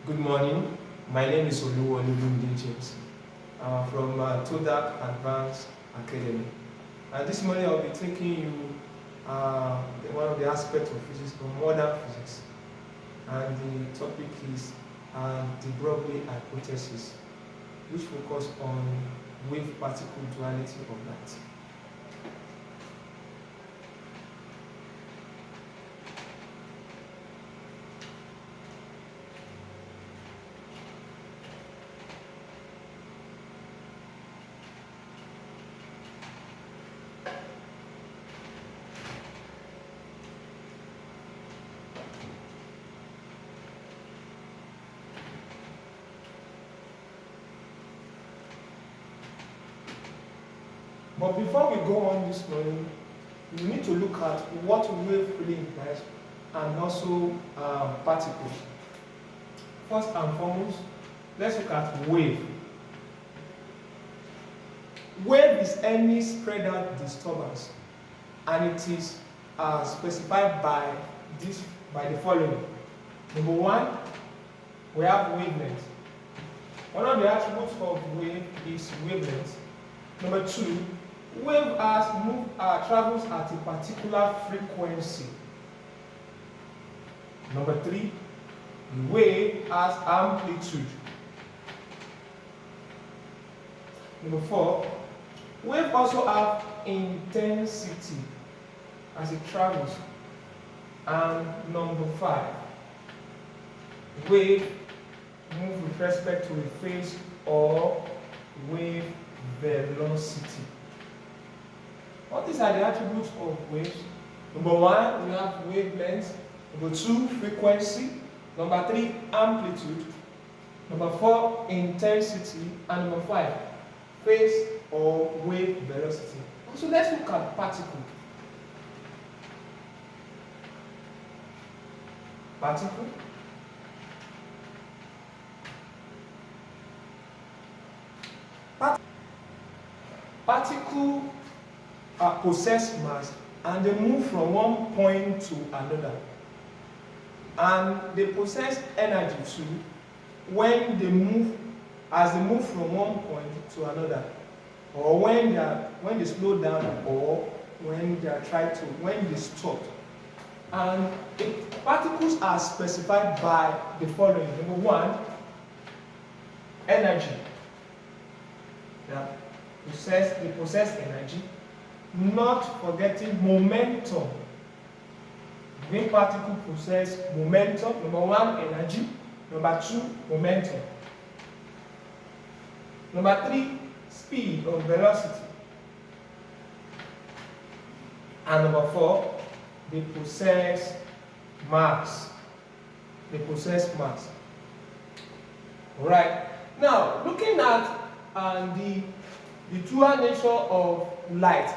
Good morning. My name is Oluwolubunde James from Todac Advanced Academy. This morning I'll be taking you one of the aspects of physics, modern physics, and the topic is the Broglie hypothesis, which focuses on wave-particle duality of light. But before we go on this morning, we need to look at what wave really implies and also particles. First and foremost, let's look at wave. Wave is any spread out disturbance, and it is specified by the following. Number one, we have wavelength. One of the attributes of wave is wavelength. Number two, wave travels at a particular frequency. Number three, the wave has amplitude. Number four, wave also have intensity as it travels. And number five, wave move with respect to a phase or wave velocity. What these are the attributes of waves? Number one, we have wavelength. Number two, frequency. Number three, amplitude. Number four, intensity. And number five, phase or wave velocity. So let's look at particle. Particle. Particle possess mass and they move from one point to another, and they possess energy too when they move from one point to another, or when they slow down, or when they stop. And the particles are specified by the following. Number one, energy. They possess energy, not forgetting momentum. Wave particle possess momentum. Number one, energy. Number two, momentum. Number three, speed or velocity. And number four, they possess mass. They possess mass. All right. Now, looking at the dual nature of light.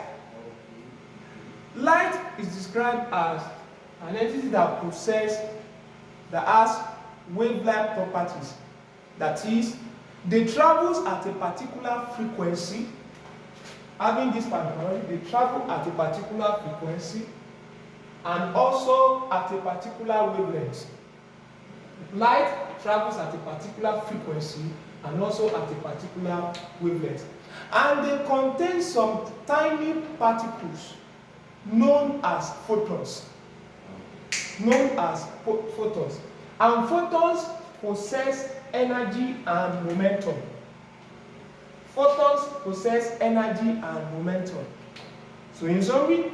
Light is described as an entity that has wave-like properties. That is, they travel at a particular frequency. Having this particularity, they travel at a particular frequency and also at a particular wavelength. Light travels at a particular frequency and also at a particular wavelength. And they contain some tiny particles known as photons. And photons possess energy and momentum. Photons possess energy and momentum. So in summary,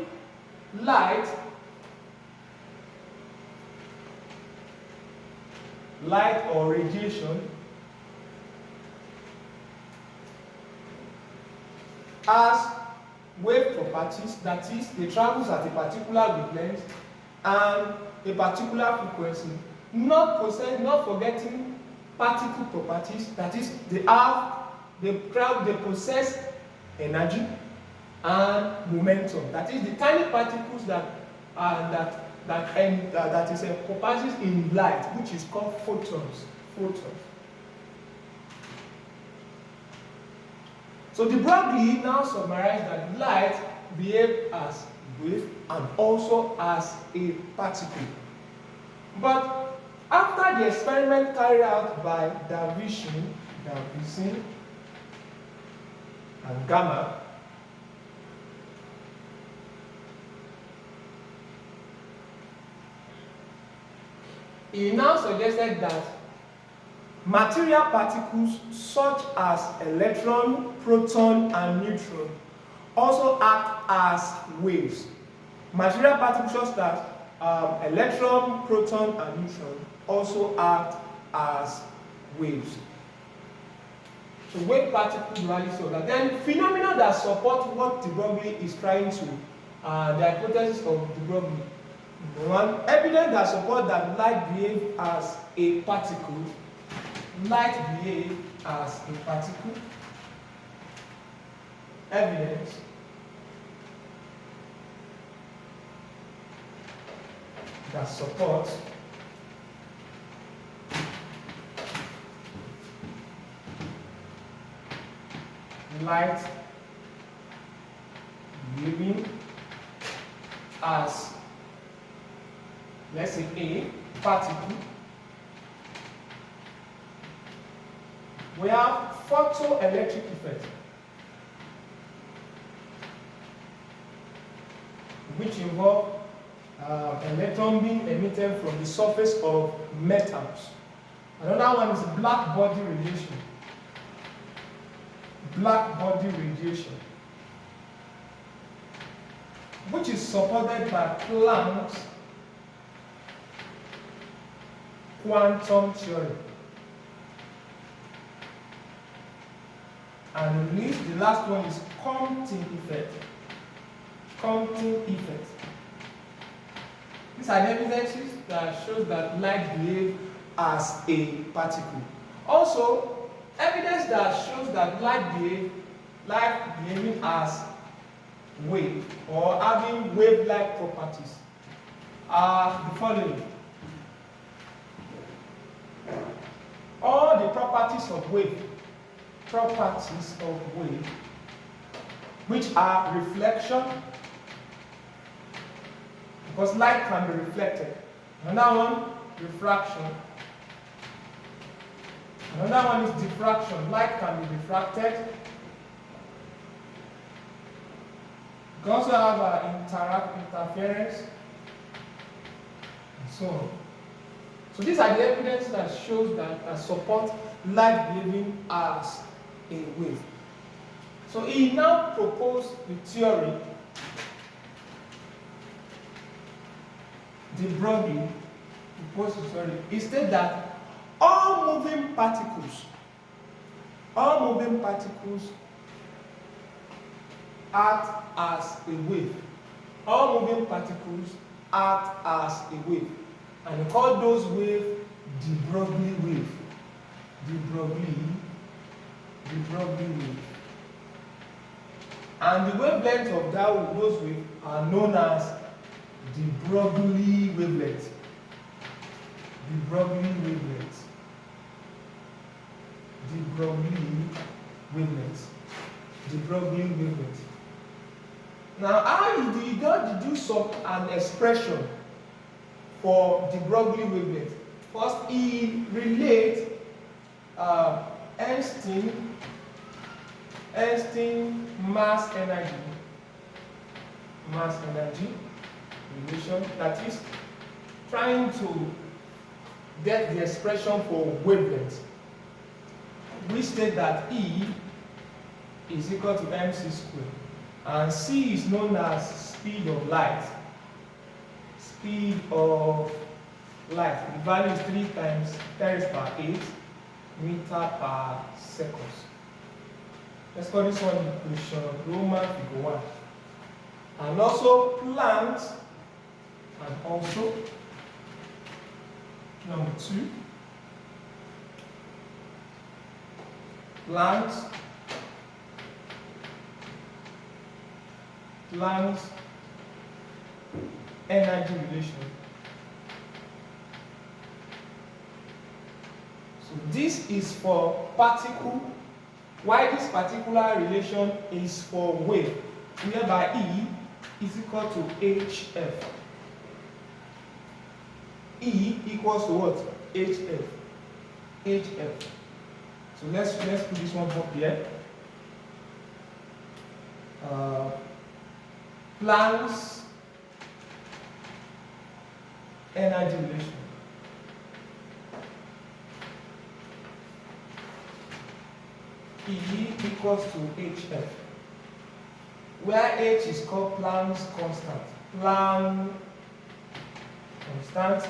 light or radiation has wave properties, that is, they travel at a particular wavelength and a particular frequency, not forgetting particle properties, that is, they possess energy and momentum. That is, the tiny particles that is encompasses in light, which is called photons. So the Broglie now summarized that light behaves as wave and also as a particle. But After the experiment carried out by Davison and Gamma, he now suggested that material particles such as electron, proton, and neutron also act as waves. Material particles such as electron, proton, and neutron also act as waves. So wave particle duality of that. Then phenomena that support what de Broglie is trying to, the hypothesis of de Broglie. One, evidence that support that light behave as a particle. Light behave as a particle. Evidence that supports light behaving as, let's say, a particle. We have photoelectric effect, which involve electron being emitted from the surface of metals. Another one is black body radiation. Black body radiation, which is supported by Planck's quantum theory. And the last one is Compton effect. Compton effect. These are the evidences that shows that light behaves as a particle. Also, evidence that shows that light behaving as wave or having wave-like properties are the following. All the properties of wave, which are reflection, because light can be reflected. Another one, refraction. Another one is diffraction. Light can be diffracted. You can also have interference, and so on. So these are the evidence that shows that support light behaving as a wave. So he now proposed the theory, de Broglie proposed the theory. He said that all moving particles act as a wave. All moving particles act as a wave. And he called those waves de Broglie wave. De Broglie wave. And the wavelength of those waves are known as de Broglie wavelength. De Broglie wavelength. De Broglie wavelength. De Broglie wavelength. Now, how did he deduce an expression for de Broglie wavelength? First, he relates Einstein mass energy relation, that is trying to get the expression for wavelength. We state that E is equal to mc squared, and C is known as speed of light. Speed of light. The value is 3 times 10⁸ meter per second. Let's call this one equation Roman figure 1. And also Planck's, and also number 2, Planck's energy relation. So this is for particle, while this particular relation is for wave, whereby E is equal to HF. E equals to what? HF. HF. So let's put this one up here. Planck's energy relation. E equals to HF, where H is called Planck's constant. Planck constant.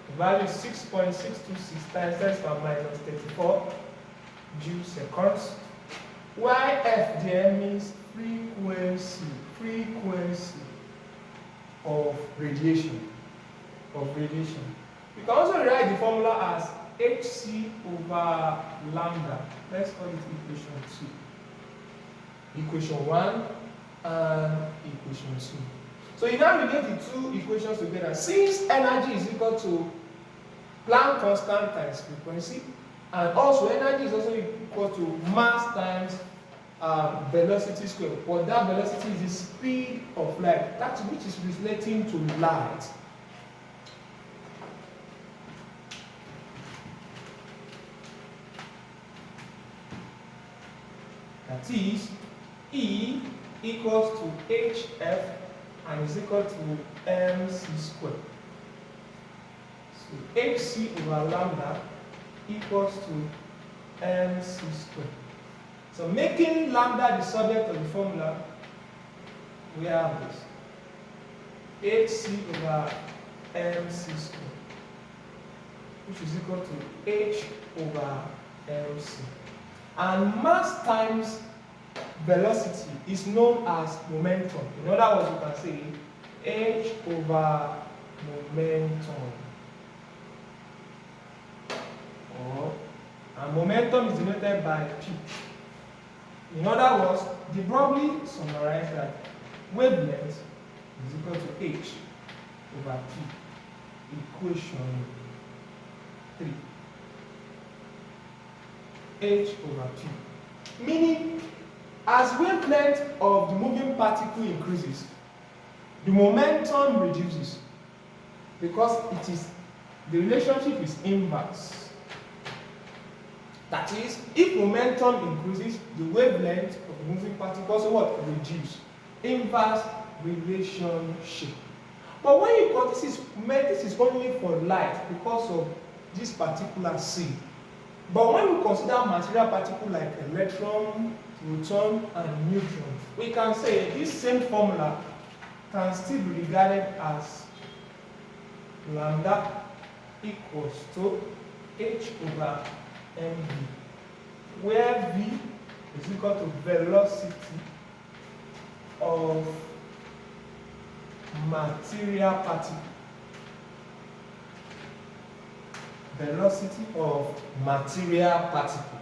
The value is 6.626 times 10 to the minus 34 joule seconds. Where F there means frequency of radiation. You can also write the formula as Hc over lambda. Let's call it equation 2. Equation 1 and equation 2. So you now relate the two equations together. Since energy is equal to Planck constant times frequency, and also energy is also equal to mass times velocity squared. But that velocity is the speed of light, that which is relating to light. That is, E equals to HF and is equal to mc squared. So Hc over lambda equals to mc squared. So making lambda the subject of the formula, we have this. Hc over mc squared, which is equal to h over mc. And mass times velocity is known as momentum. In other words, you can say h over momentum. And momentum is denoted by p. In other words, they probably summarize that wavelength is equal to h over p. Equation 3. H over p. Meaning, as wavelength of the moving particle increases, the momentum reduces, because the relationship is inverse. That is, if momentum increases, the wavelength of the moving particle also what? Reduce. Inverse relationship. But when you call this is only for light because of this particular C. But when we consider material particles like electron, proton, and neutron, we can say this same formula can still be regarded as lambda equals to h over mv, where v is equal to velocity of material particle. Velocity of material particle.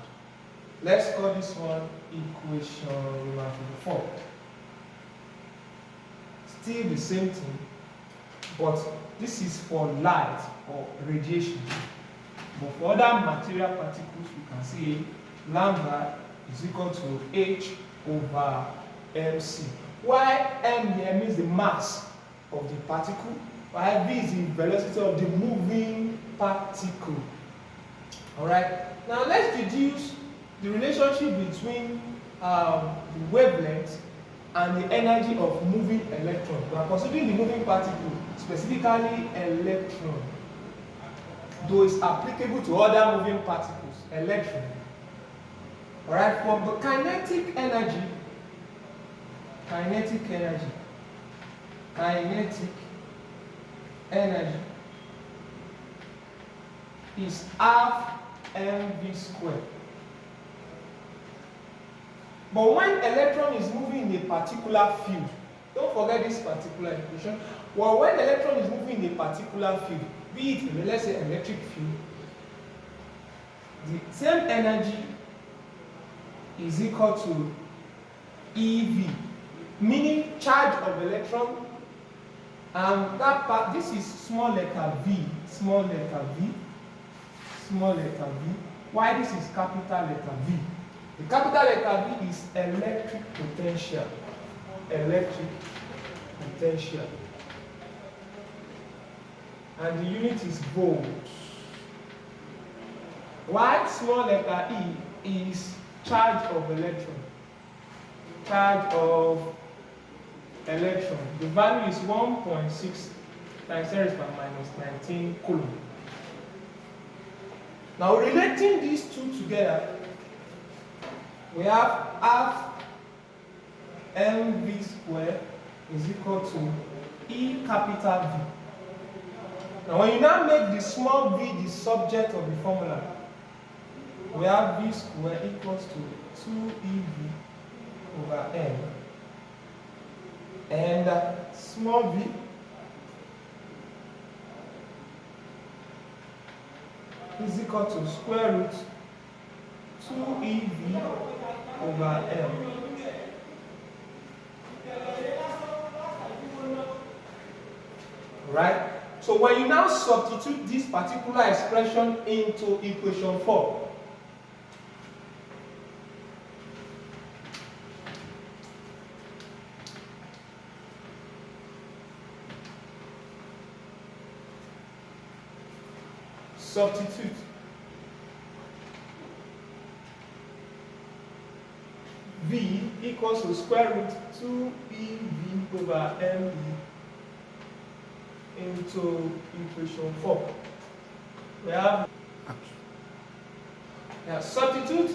Let's call this one equation 4. Still the same thing, but this is for light or radiation. But for other material particles, we can see lambda is equal to h over mc. Why m here means the mass of the particle, while v is the velocity of the moving particle. Alright, now let's deduce the relationship between the wavelength and the energy of moving electron. We are considering the moving particle, specifically electron, though it's applicable to other moving particles, electron. Alright, from the kinetic energy is half mv squared. But when electron is moving in a particular field, don't forget this particular equation. Well, when electron is moving in a particular field, be it, let's say, electric field, the same energy is equal to EV, meaning charge of electron. And that part, this is small letter v, small letter v, small letter v. Why this is capital letter V? The capital letter V is electric potential. Electric potential. and the unit is volts. While small letter E is charge of electron. Charge of electron. The value is 1.6 times 10 raised by minus 19 coulomb. Now relating these two together, we have half mv squared is equal to E capital V. Now when you now make the small v the subject of the formula, we have V squared equals to 2EV over M, and small v is equal to square root 2EV over M. Right? So when you now substitute this particular expression into equation 4, substitute V equals to square root 2EV over ME into equation 4. We have substitute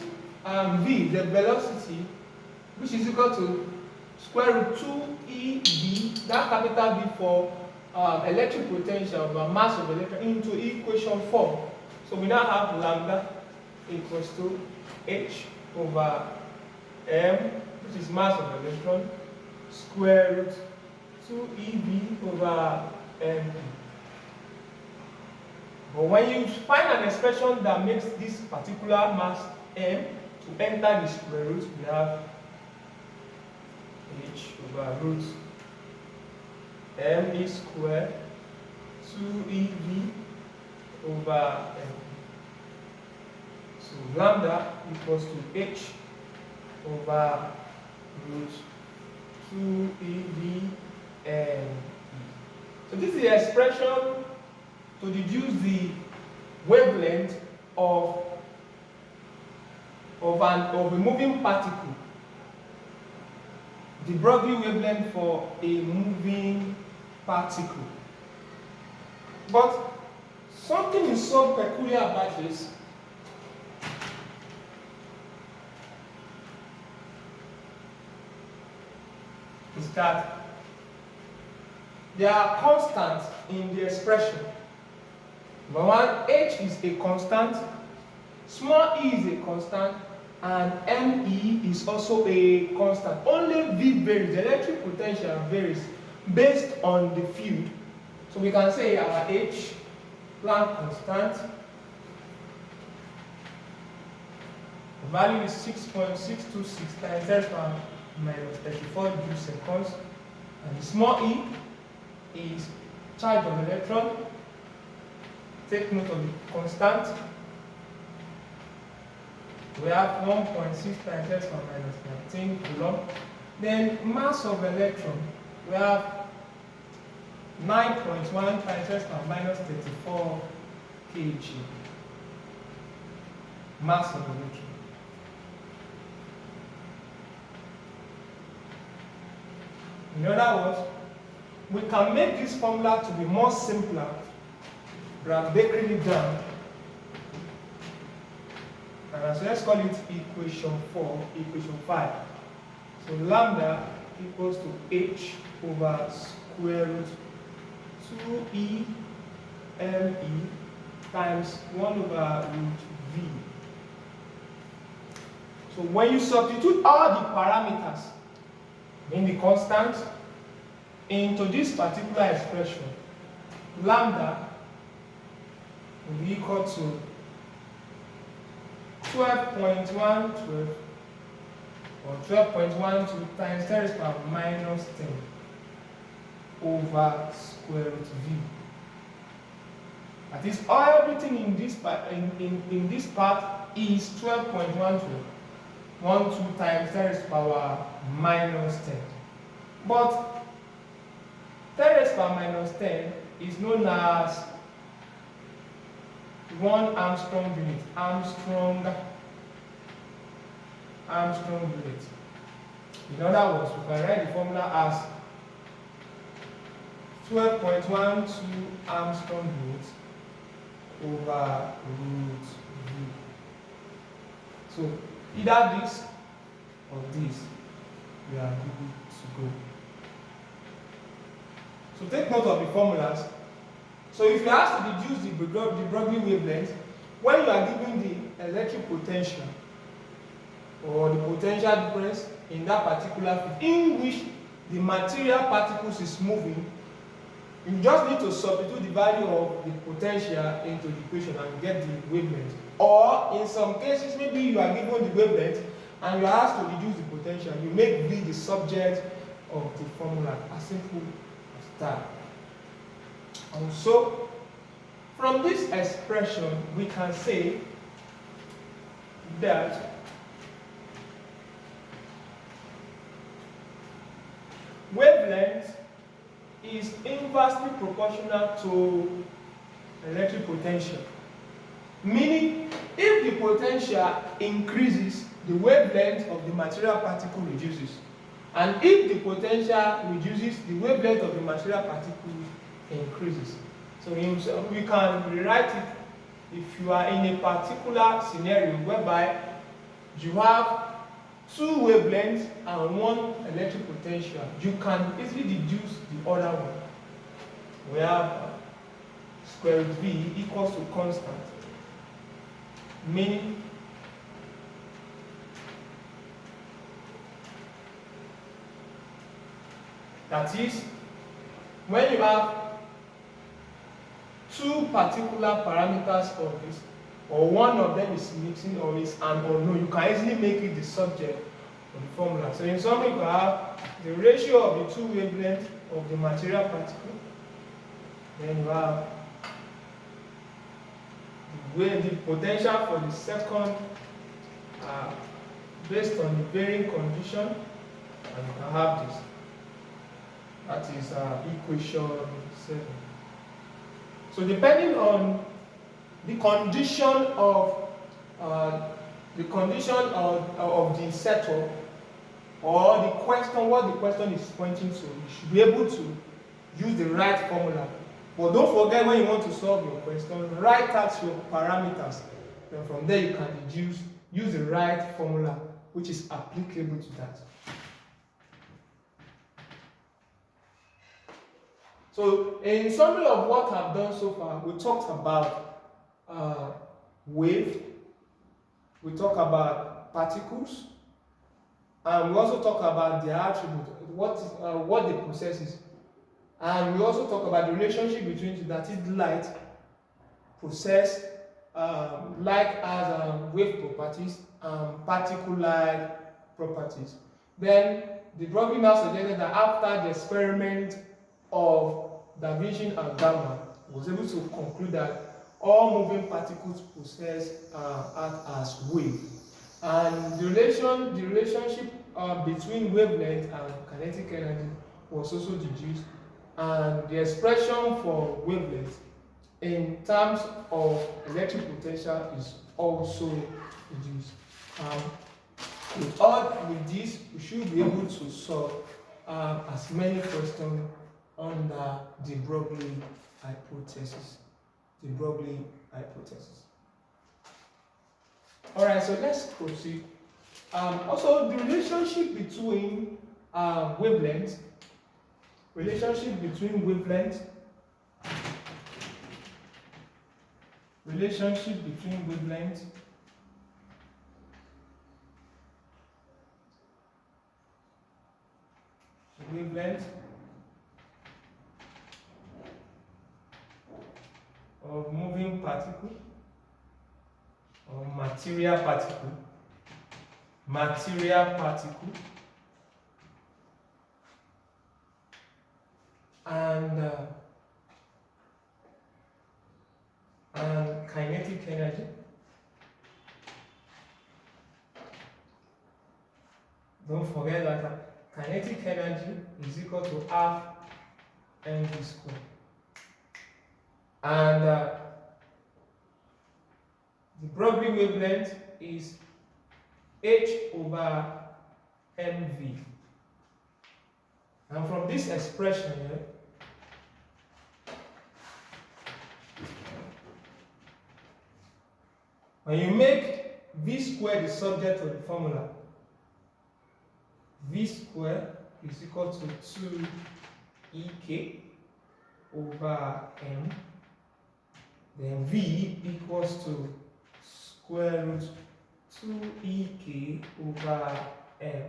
V, the velocity, which is equal to square root 2EV, that capital V for electric potential over mass of electron, into equation 4. So we now have lambda equals to H over M, which is mass of electron, square root 2EV over M. But when you find an expression that makes this particular mass M to enter the square root, we have H over root M is square 2EV over M. So lambda equals to H over root 2EV and E. So this is the expression to deduce the wavelength of a moving particle. The Broglie wavelength for a moving particle. But something is so peculiar about this. Is that there are constants in the expression. Number one, H is a constant, small e is a constant, and ME is also a constant. Only V varies, the electric potential varies based on the field. So we can say our H, Planck constant, the value is 6.626 times 10 power minus 34 degrees seconds, and the small e is charge of electron. Take note of the constant. We have 1.6 times 10 power minus 19 coulomb. Then mass of electron, we have 9.1 times 10 power minus 34 kg. Mass of electron. In other words, we can make this formula to be more simpler, but breaking it down. And so let's call it equation 4, equation 5. So lambda equals to H over square root 2E ME times 1 over root V. So when you substitute all the parameters in the constant into this particular expression, lambda will be equal to 12.112 or 12.12 times 10 raised to power minus 10 over square root V. That is, everything in this part, in this part is 12.12. 12 times 10 raised to power minus 10. But 10 raised to power minus 10 is known as 1 Armstrong unit. Armstrong unit. In other words, we can write the formula as 12.12 Armstrong units over root v. So either this or this, we are good to go. So take note of the formulas. So if you have to reduce the Broglie wavelength, when you are given the electric potential or the potential difference in that particular field in which the material particles is moving, you just need to substitute the value of the potential into the equation and get the wavelength. Or in some cases, maybe you are given the wavelength and you are asked to reduce the potential, you make V the subject of the formula. As simple as that. And so, from this expression, we can say that wavelength is inversely proportional to electric potential. Meaning, if the potential increases, the wavelength of the material particle reduces. And if the potential reduces, the wavelength of the material particle increases. So we can rewrite it if you are in a particular scenario whereby you have 2 wavelengths and 1 electric potential, you can easily deduce the other one. We have square root V equals to constant, meaning that is, when you have 2 particular parameters of this, or one of them is missing or is an unknown, you can easily make it the subject of the formula. So in summary, you have the ratio of the 2 wavelengths of the material particle, then you have the potential for the second based on the varying condition, and you can have this. That is equation 7. So depending on the condition of the setup or the question, what the question is pointing to, you should be able to use the right formula. But don't forget, when you want to solve your question, write out your parameters. Then from there you can use the right formula which is applicable to that. So in summary of what I've done so far, we talked about wave, we talk about particles, and we also talk about their attribute, what the process is. And we also talk about the relationship between two, that is light, process, like as wave properties, particle-like properties. Then the Broglie now suggested that after the experiment of division and gamma, was able to conclude that all moving particles possess act as wave. And the relationship between wavelength and kinetic energy was also deduced, and the expression for wavelength in terms of electric potential is also deduced. With this, we should be able to solve as many questions under the Broglie hypothesis. Alright, so let's proceed. Also, the relationship between wavelengths. Relationship between wavelengths of moving particle or material particle and kinetic energy. Don't forget that kinetic energy is equal to half mv squared. And the Broglie wavelength is h over mv. And from this expression here, when you make v squared the subject of the formula, v squared is equal to 2ek over m, then v equals to square root 2ek over m,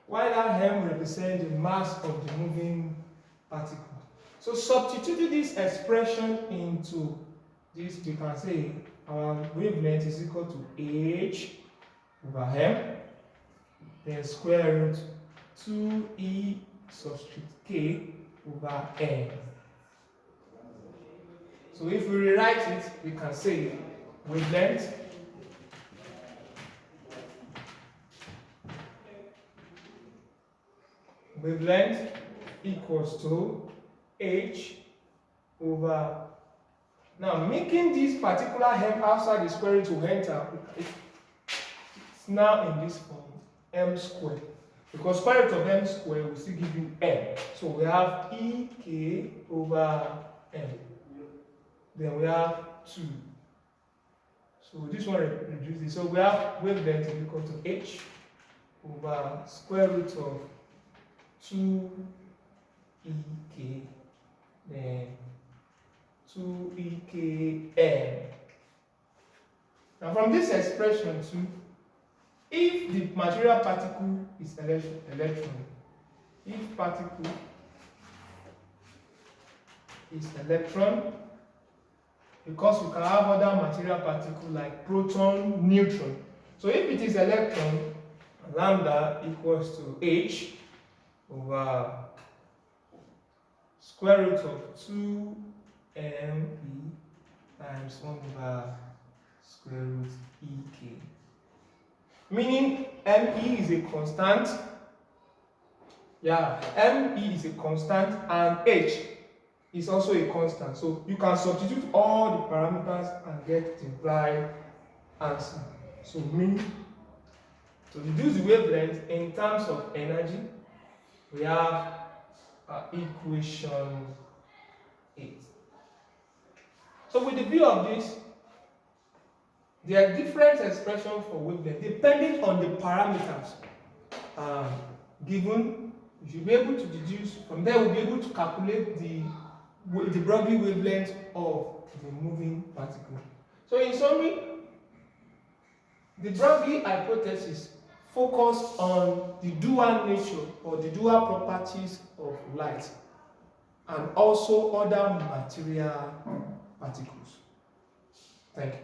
while that m represents the mass of the moving particle. So substituting this expression into this, we can say our wavelength is equal to h over m, then square root 2e subscript k over m. So if we rewrite it, we can say wavelength equals to h over, now making this particular m outside the square root to enter, it's now in this form, m squared, because square root of m squared will still give you m. So we have ek over m, then we have 2. So this one reduces. So we have wavelength is equal to h over square root of 2ek, then 2ekm. Now from this expression too, if the material particle is electron, if particle is electron, because we can have other material particles like proton, neutron. So if it is electron, lambda equals to h over square root of 2me times 1 over square root ek. Meaning me is a constant. Yeah, me is a constant and h is also a constant. So you can substitute all the parameters and get the right answer. So mean to reduce the wavelength in terms of energy, we have equation 8. So with the view of this, there are different expressions for wavelength depending on the parameters given. You should be able to deduce from there. We'll be able to calculate the Broglie wavelength of the moving particle. So in summary, the Broglie hypothesis focused on the dual nature or the dual properties of light and also other material particles. Thank you.